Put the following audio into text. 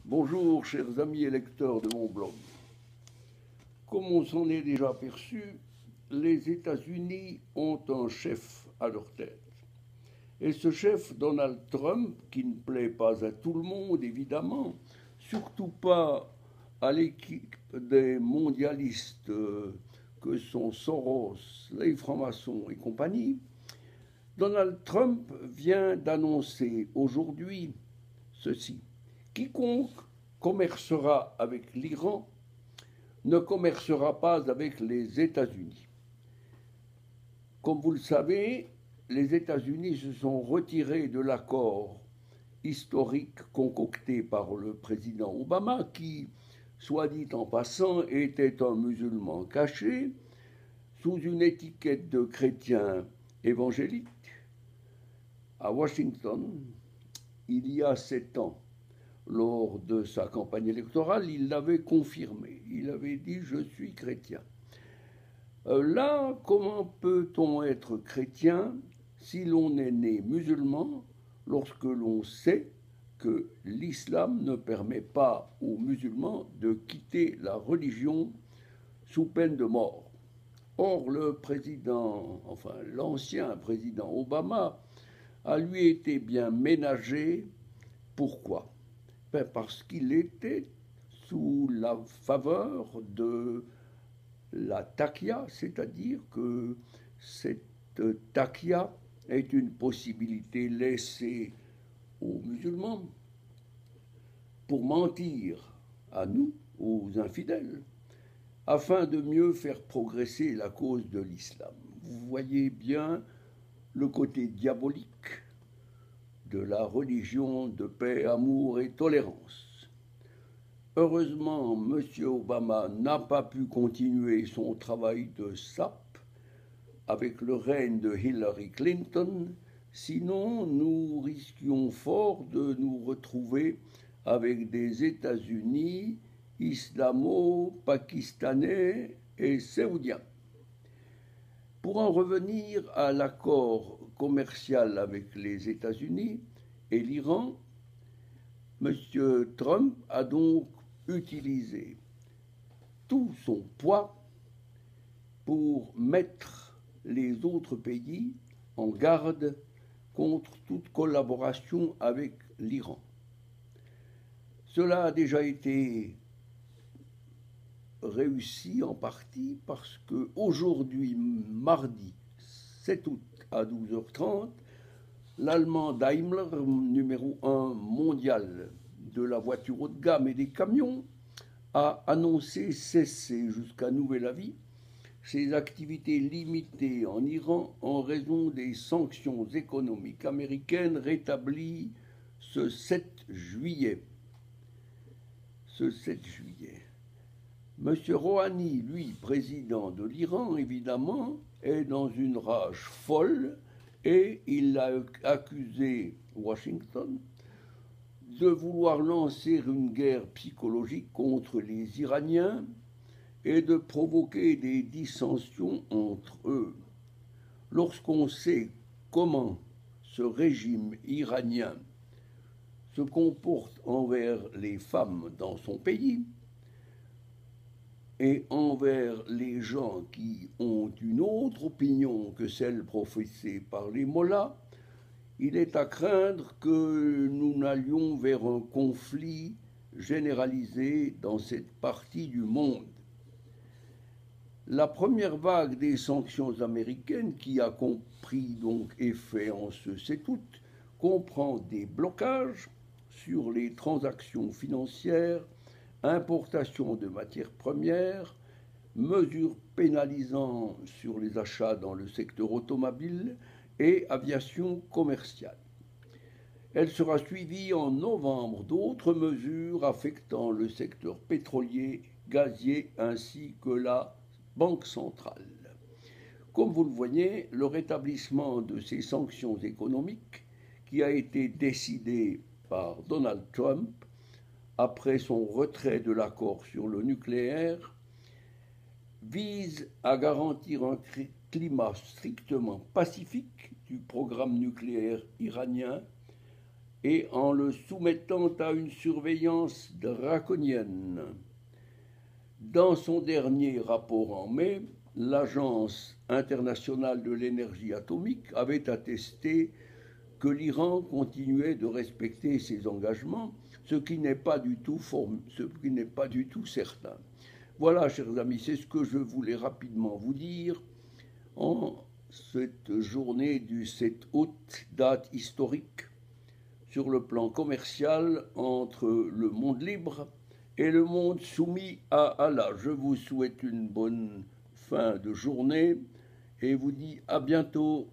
Bonjour, chers amis et lecteurs de mon blog. Comme on s'en est déjà aperçu, les États-Unis ont un chef à leur tête. Et ce chef, Donald Trump, qui ne plaît pas à tout le monde, évidemment, surtout pas à l'équipe des mondialistes que sont Soros, les francs-maçons et compagnie, Donald Trump vient d'annoncer aujourd'hui ceci. Quiconque commercera avec l'Iran ne commercera pas avec les États-Unis. Comme vous le savez, les États-Unis se sont retirés de l'accord historique concocté par le président Obama, qui, soit dit en passant, était un musulman caché sous une étiquette de chrétien évangélique. À Washington, il y a 7 ans, lors de sa campagne électorale, il l'avait confirmé. Il avait dit « Je suis chrétien ». Là, comment peut-on être chrétien si l'on est né musulman lorsque l'on sait que l'islam ne permet pas aux musulmans de quitter la religion sous peine de mort? Or, l'ancien président Obama a lui été bien ménagé. Pourquoi? Parce qu'il était sous la faveur de la taqia, c'est-à-dire que cette taqia est une possibilité laissée aux musulmans pour mentir à nous, aux infidèles, afin de mieux faire progresser la cause de l'islam. Vous voyez bien le côté diabolique de la religion de paix, amour et tolérance. Heureusement, M. Obama n'a pas pu continuer son travail de sape avec le règne de Hillary Clinton, sinon nous risquions fort de nous retrouver avec des États-Unis islamo-pakistanais et saoudiens. Pour en revenir à l'accord commercial avec les États-Unis et l'Iran, M. Trump a donc utilisé tout son poids pour mettre les autres pays en garde contre toute collaboration avec l'Iran. Cela a déjà été réussi en partie parce qu'aujourd'hui, mardi 7 août à 12h30, l'allemand Daimler, numéro 1 mondial de la voiture haut de gamme et des camions, a annoncé cesser jusqu'à nouvel avis ses activités limitées en Iran en raison des sanctions économiques américaines rétablies ce 7 juillet. M. Rouhani, lui, président de l'Iran, évidemment, est dans une rage folle et il a accusé Washington de vouloir lancer une guerre psychologique contre les Iraniens et de provoquer des dissensions entre eux. Lorsqu'on sait comment ce régime iranien se comporte envers les femmes dans son pays et envers les gens qui ont une autre opinion que celle professée par les mollahs, il est à craindre que nous n'allions vers un conflit généralisé dans cette partie du monde. La première vague des sanctions américaines, qui a compris donc effet en ce 7 août, comprend des blocages sur les transactions financières, importation de matières premières, mesures pénalisant sur les achats dans le secteur automobile et aviation commerciale. Elle sera suivie en novembre d'autres mesures affectant le secteur pétrolier, gazier ainsi que la Banque centrale. Comme vous le voyez, le rétablissement de ces sanctions économiques, qui a été décidé par Donald Trump après son retrait de l'accord sur le nucléaire, vise à garantir un climat strictement pacifique du programme nucléaire iranien et en le soumettant à une surveillance draconienne. Dans son dernier rapport en mai, l'Agence internationale de l'énergie atomique avait attesté que l'Iran continuait de respecter ses engagements, ce qui n'est pas du tout certain. Voilà, chers amis, c'est ce que je voulais rapidement vous dire en cette journée du 7 août, date historique sur le plan commercial entre le monde libre et le monde soumis à Allah. Je vous souhaite une bonne fin de journée et vous dis à bientôt.